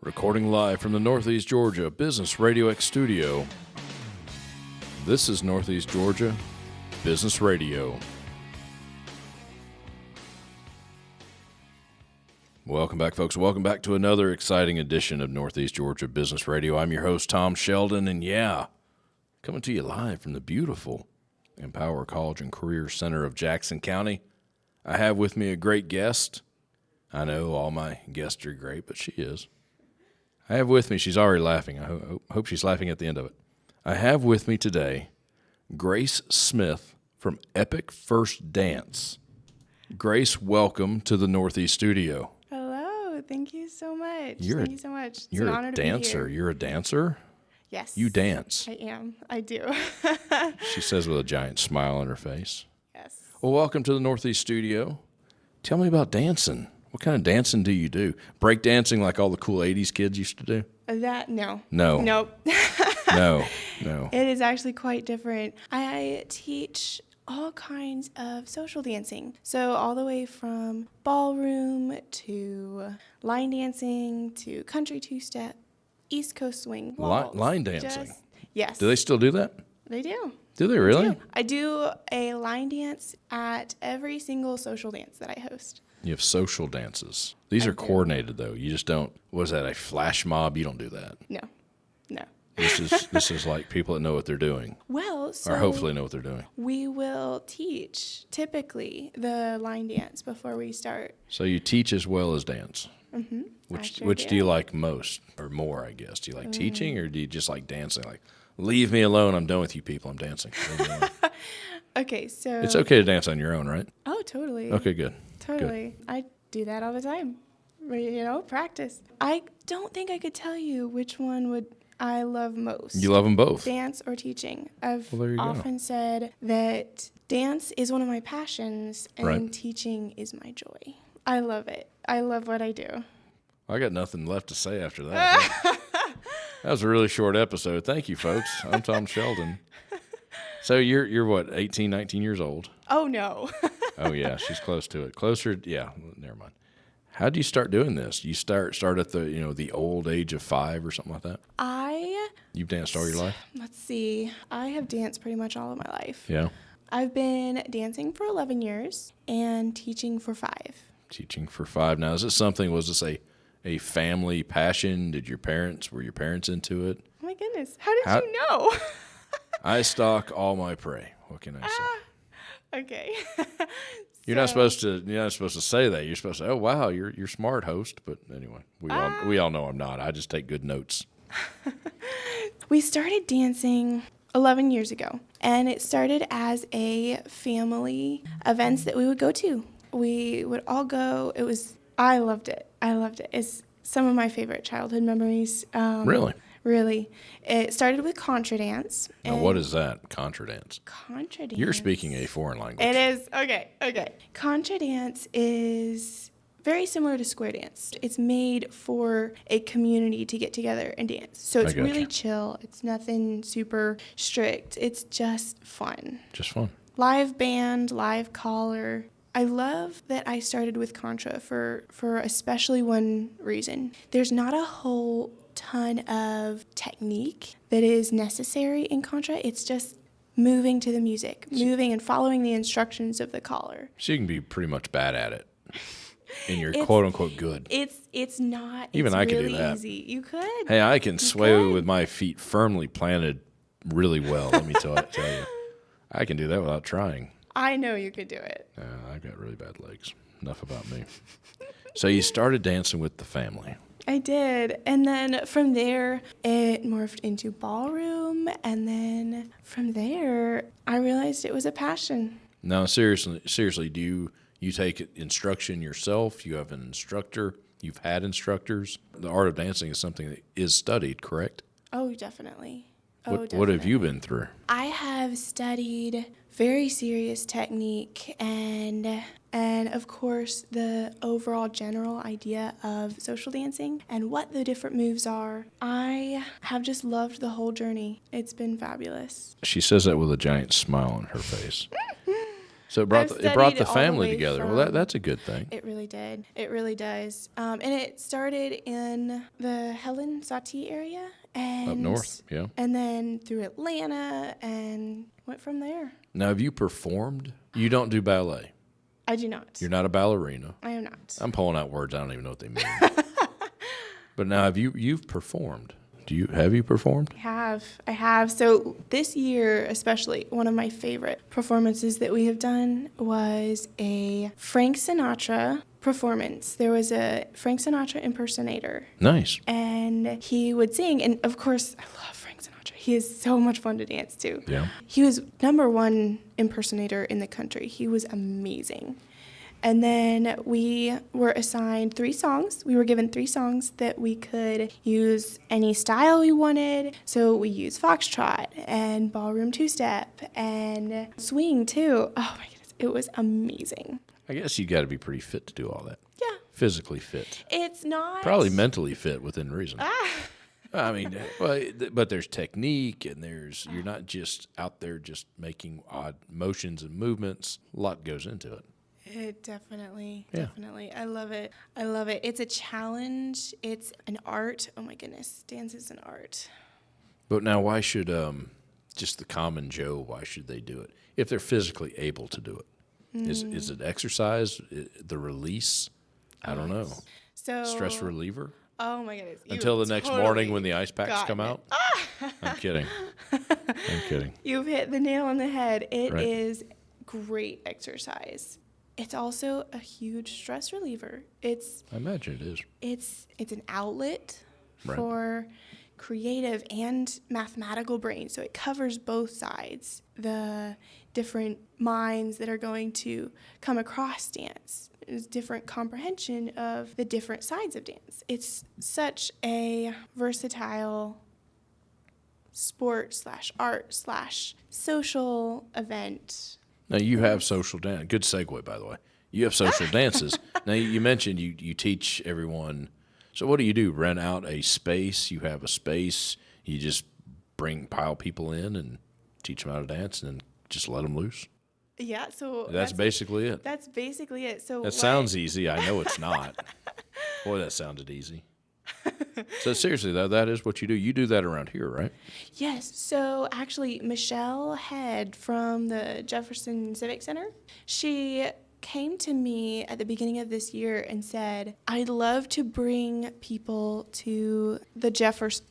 Recording live from the Northeast Georgia Business RadioX studio. This is Northeast Georgia Business Radio. Welcome back, folks. Welcome back to another exciting edition of Northeast Georgia Business Radio. I'm your host, Tom Sheldon, and coming to you live from the beautiful Empower College and Career Center of Jackson County. I have with me a great guest. I know all my guests are great, but she is. I have with me, she's already laughing. I hope she's laughing at the end of it. I have with me today Grace Smith from Epic First Dance. Grace, welcome to the Northeast studio. Hello, thank you so much. Thank you so much. It's you're an honor a to be dancer. here. You're a dancer? Yes. You dance. I am. I do. She says with a giant smile on her face. Yes. Well, welcome to the Northeast studio. Tell me about dancing. What kind of dancing do you do? Break dancing like all the cool 80s kids used to do? No. No. Nope. No. It is actually quite different. I teach all kinds of social dancing. So all the way from ballroom to line dancing to country two-step, East Coast swing, waltz. Line dancing? Yes. Do they still do that? They do. Do they really? I do a line dance at every single social dance that I host. You have social dances. These are coordinated, though. You just don't, what is that, a flash mob? You don't do that. No. This is like people that know what they're doing. Well, so or hopefully know what they're doing. we will teach typically the line dance before we start. So you teach as well as dance. Mm-hmm. Which do you like most or more, I guess? Do you like teaching or do you just like dancing? Like, leave me alone. I'm done with you people. I'm dancing. Okay, so It's okay to dance on your own, right? Oh, totally. Okay, good. Totally. Good. I do that all the time. Practice. I don't think I could tell you which one would I love most. You love them both. Dance or teaching. I've Well, there you go. often said that dance is one of my passions and Right. teaching is my joy. I love it. I love what I do. I got nothing left to say after that. That was a really short episode. Thank you, folks. I'm Tom Sheldon. So you're what, 18, 19 years old? Oh, no. Oh, yeah, she's close to it. Closer, yeah, never mind. How do you start doing this? You start at the old age of 5 or something like that? You've danced all your life? Let's see. I have danced pretty much all of my life. Yeah. I've been dancing for 11 years and teaching for 5. Teaching for 5. Now, was this a family passion? Were your parents into it? Oh my goodness. How did you know? I stalk all my prey. What can I say? Okay. You're not supposed to say that. You're supposed to say, "Oh wow, you're smart, host." But anyway, we all know I'm not. I just take good notes. We started dancing 11 years ago, and it started as a family events that we would go to. We would all go. I loved it. It's some of my favorite childhood memories. Really? Really. It started with contra dance. Now, what is that, contra dance? Contra dance. You're speaking a foreign language. It is. Okay. Contra dance is very similar to square dance. It's made for a community to get together and dance. So it's really chill. It's nothing super strict. It's just fun. Just fun. Live band, live caller. I love that I started with contra for especially one reason. There's not a whole ton of technique that is necessary in contra. It's just moving to the music, moving and following the instructions of the caller. So you can be pretty much bad at it, and you're quote unquote good. It's not. Even it's I could really do that. Easy. You could. Hey, I can sway with my feet firmly planted really well. Let me tell you, I can do that without trying. I know you could do it. I've got really bad legs. Enough about me. So you started dancing with the family. I did. And then from there, it morphed into ballroom. And then from there, I realized it was a passion. Now, seriously, do you take instruction yourself? You have an instructor? You've had instructors? The art of dancing is something that is studied, correct? Oh, definitely. What have you been through? I have studied very serious technique and of course the overall general idea of social dancing and what the different moves are. I have just loved the whole journey. It's been fabulous. She says that with a giant smile on her face. So it brought the family together. Well, that's a good thing. It really did. It really does. And it started in the Helen Sauté area. And Up north, yeah. And then through Atlanta and went from there. Now, have you performed? You don't do ballet. I do not. You're not a ballerina. I am not. I'm pulling out words I don't even know what they mean. But now, you've performed? Have you performed? I have. So this year, especially, one of my favorite performances that we have done was a Frank Sinatra performance. There was a Frank Sinatra impersonator. Nice. And he would sing. And of course, I love Frank Sinatra. He is so much fun to dance to. Yeah. He was #1 impersonator in the country. He was amazing. And then we were assigned 3 songs. We were given 3 songs that we could use any style we wanted. So we used foxtrot and ballroom two-step and swing too. Oh my goodness, it was amazing. I guess you got to be pretty fit to do all that. Yeah. Physically fit. It's not. Probably mentally fit within reason. I mean, but there's technique and you're not just out there just making odd motions and movements. A lot goes into it. It definitely. I love it. It's a challenge. It's an art. Oh my goodness, dance is an art. But now why should just the common Joe, why should they do it? If they're physically able to do it. Is it exercise, the release? I don't know. So stress reliever? Oh my goodness. Until the next morning when the ice packs come out? I'm kidding. You've hit the nail on the head. It is great exercise. It's also a huge stress reliever. I imagine it is. It's an outlet for creative and mathematical brains. So it covers both sides, the different minds that are going to come across dance. There's different comprehension of the different sides of dance. It's such a versatile sport/art/social event. Now, you have social dance. Good segue, by the way. You have social dances. Now, you mentioned you teach everyone. So what do? Rent out a space? You have a space. You just pile people in and teach them how to dance and then just let them loose? Yeah, so that's basically it. That's basically it. So that sounds easy. I know it's not. Boy, that sounded easy. So seriously, though, that is what you do. You do that around here, right? Yes. So actually, Michelle Head from the Jefferson Civic Center, she came to me at the beginning of this year and said, I'd love to bring people to the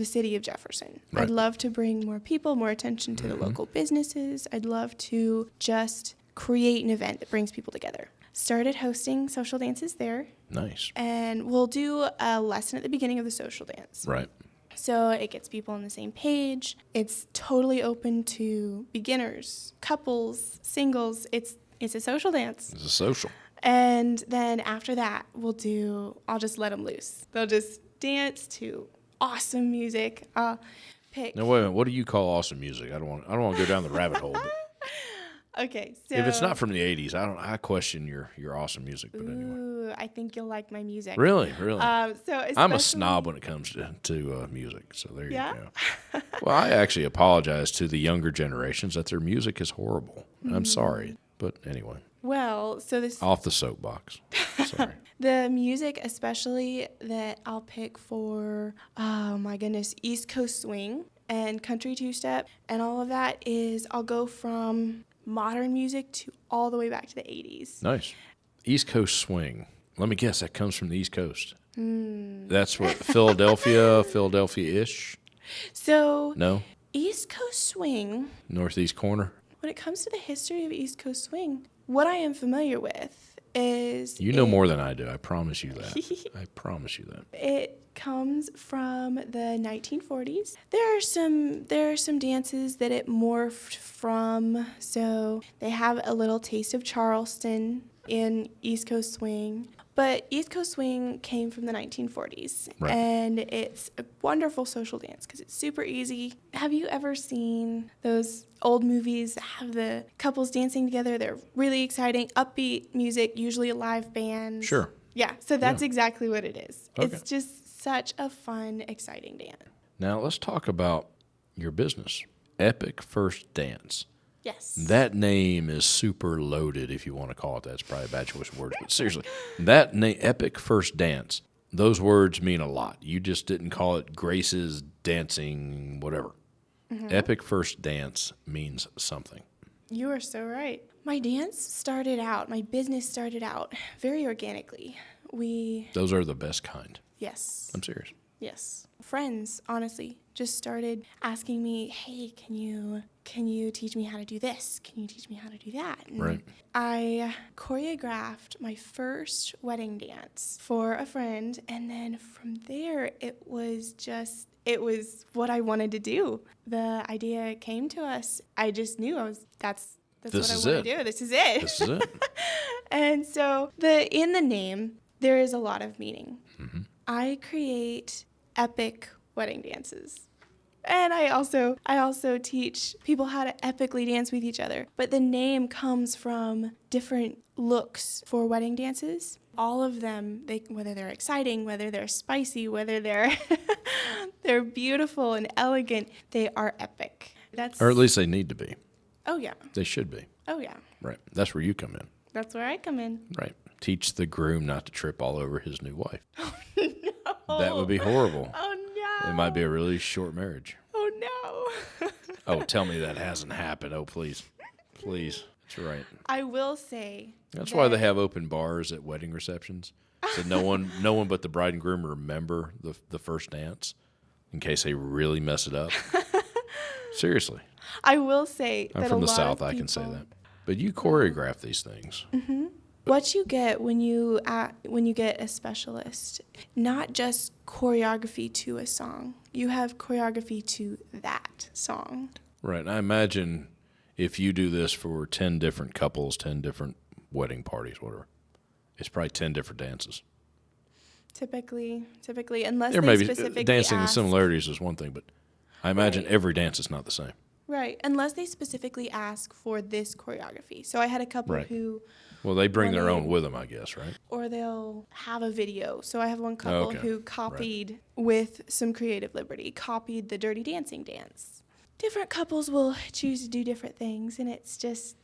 city of Jefferson. Right. I'd love to bring more people, more attention to the local businesses. I'd love to just create an event that brings people together. Started hosting social dances there. Nice. And we'll do a lesson at the beginning of the social dance. Right. So it gets people on the same page. It's totally open to beginners, couples, singles. It's a social dance. It's a social. And then after that, I'll just let them loose. They'll just dance to awesome music. I'll pick. Now, wait a minute. What do you call awesome music? I don't want to go down the rabbit hole. But okay, so if it's not from the 80s, I question your awesome music. But anyway. Ooh, I think you'll like my music. Really? I'm a snob when it comes to music. So there you go. Well, I actually apologize to the younger generations that their music is horrible. I'm sorry. But anyway. Well, so this... Off the soapbox. Sorry. The music especially that I'll pick for, oh my goodness, East Coast swing and country two-step and all of that is I'll go from modern music to all the way back to the 80s. Nice. East Coast swing. Let me guess, that comes from the East Coast. That's what, Philadelphia-ish? So... No? East Coast swing... Northeast corner? When it comes to the history of East Coast swing, what I am familiar with is... You know more than I do. I promise you that. I promise you that. It comes from the 1940s. There are some dances that it morphed from. So they have a little taste of Charleston in East Coast swing. But East Coast swing came from the 1940s, right. And it's a wonderful social dance because it's super easy. Have you ever seen those old movies that have the couples dancing together? They're really exciting, upbeat music, usually a live band. Sure. Yeah, so that's exactly what it is. Okay. It's just such a fun, exciting dance. Now let's talk about your business, Epic First Dance. Yes. That name is super loaded, if you want to call it that. It's probably a bad choice of words, but seriously, that name, Epic First Dance, those words mean a lot. You just didn't call it Grace's Dancing, whatever. Mm-hmm. Epic First Dance means something. You are so right. My business started out very organically. Those are the best kind. Yes. I'm serious. Yes. Friends, honestly, just started asking me, hey, can you teach me how to do this? Can you teach me how to do that? And right. I choreographed my first wedding dance for a friend, and then from there, it was what I wanted to do. The idea came to us. I just knew that's what I want to do. This is it. This is it. And so in the name, there is a lot of meaning. Mm-hmm. I create epic wedding dances. And I also teach people how to epically dance with each other. But the name comes from different looks for wedding dances. All of them, whether they're exciting, whether they're spicy, whether they're they're beautiful and elegant, they are epic. Or at least they need to be. Oh, yeah. They should be. Oh, yeah. Right. That's where you come in. That's where I come in. Right. Teach the groom not to trip all over his new wife. Oh, no. That would be horrible. Oh, no. It might be a really short marriage. Oh, no. Oh, tell me that hasn't happened. Oh, please. Please. That's right. I will say. That's why they have open bars at wedding receptions. So no one but the bride and groom remember the first dance in case they really mess it up. Seriously. I will say I'm that from a the lot South, of I can say people- that. But you choreograph these things. Mm-hmm. What you get when you get a specialist, not just choreography to a song. You have choreography to that song. Right. And I imagine if you do this for 10 different couples, 10 different wedding parties, whatever, it's probably 10 different dances. Typically, unless There they may be specifically dancing ask, the similarities is one thing, but I imagine every dance is not the same. Right, unless they specifically ask for this choreography. So I had a couple who... Well, they bring their own with them, I guess, right? Or they'll have a video. So I have one couple who copied, with some creative liberty, copied the Dirty Dancing dance. Different couples will choose to do different things, and it's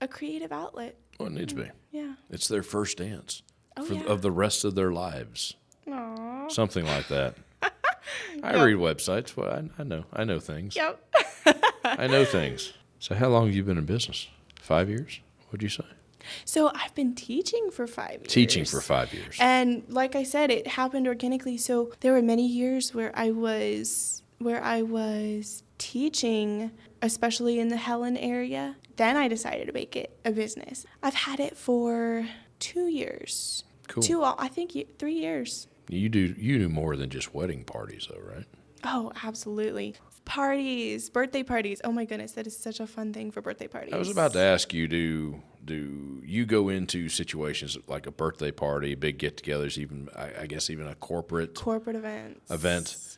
a creative outlet. Well, it needs to be. Yeah. It's their first dance Oh, of the rest of their lives. Aww. Something like that. I read websites. Well, I know things. Yep. I know things. So how long have you been in business? 5 years? What'd you say? So I've been teaching for 5 years. Teaching for 5 years. And like I said, it happened organically. So there were many years where I was teaching, especially in the Helen area. Then I decided to make it a business. I've had it for 2 years. Cool. I think 3 years. You do more than just wedding parties, though, right? Oh, absolutely. Parties, birthday parties. Oh my goodness, that is such a fun thing for birthday parties. I was about to ask you, do you go into situations like a birthday party, big get-togethers, even I guess even a corporate event?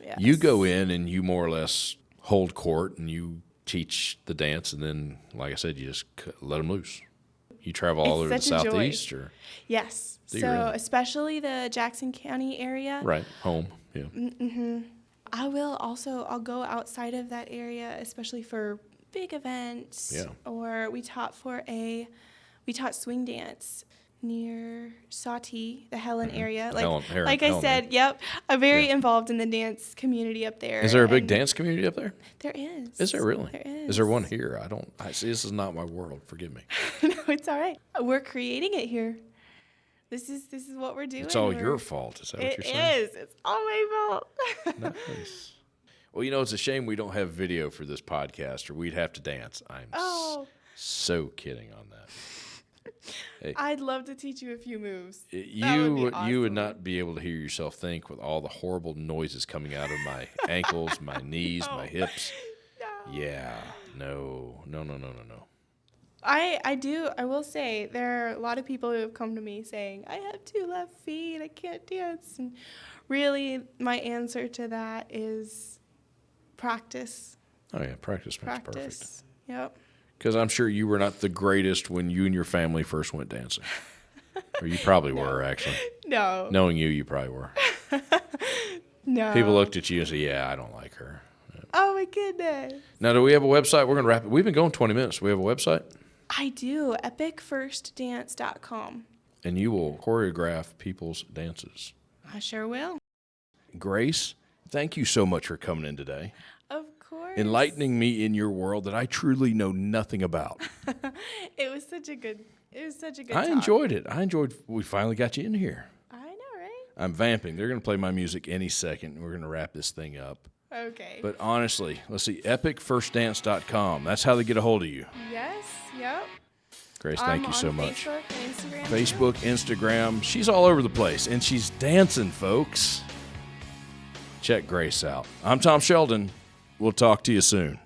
Yes. You go in and you more or less hold court and you teach the dance, and then, like I said, you just let them loose. You travel all over the Southeast, or yes. Do you so really? Especially the Jackson County area. Right, home, yeah. Mm-hmm. I'll go outside of that area, especially for big events. Yeah. Or we taught swing dance near Sawtee, the Helen area. Like I said, yep, I'm very involved in the dance community up there. Is there a big dance community up there? There is. Is there really? There is. Is there one here? I see. This is not my world. Forgive me. No, it's all right. We're creating it here. This is what we're doing. It's all your fault. Is that what you're saying? It is. It's all my fault. Nice. Well, it's a shame we don't have video for this podcast, or we'd have to dance. I'm so kidding on that. Hey, I'd love to teach you a few moves. You would not be able to hear yourself think with all the horrible noises coming out of my ankles, my knees, my hips. No. Yeah. No. I will say there are a lot of people who have come to me saying, I have 2 left feet, I can't dance. And really, my answer to that is practice. Oh, yeah, practice makes perfect. Yep. Because I'm sure you were not the greatest when you and your family first went dancing. Or you probably were, actually. No. Knowing you probably were. No. People looked at you and said, yeah, I don't like her. Oh, my goodness. Now, do we have a website? We're going to wrap it. We've been going 20 minutes. Do we have a website? I do. epicfirstdance.com. And you will choreograph people's dances. I sure will. Grace, thank you so much for coming in today. Of course. Enlightening me in your world that I truly know nothing about. It was such a good I talk. enjoyed it. We finally got you in here. I know, right? I'm vamping. They're going to play my music any second. We're going to wrap this thing up. Okay. But honestly, let's see, epicfirstdance.com. That's how they get a hold of you. Yes, yep. Grace, thank you so much. Facebook and Instagram. Facebook, Instagram. She's all over the place, and she's dancing, folks. Check Grace out. I'm Tom Sheldon. We'll talk to you soon.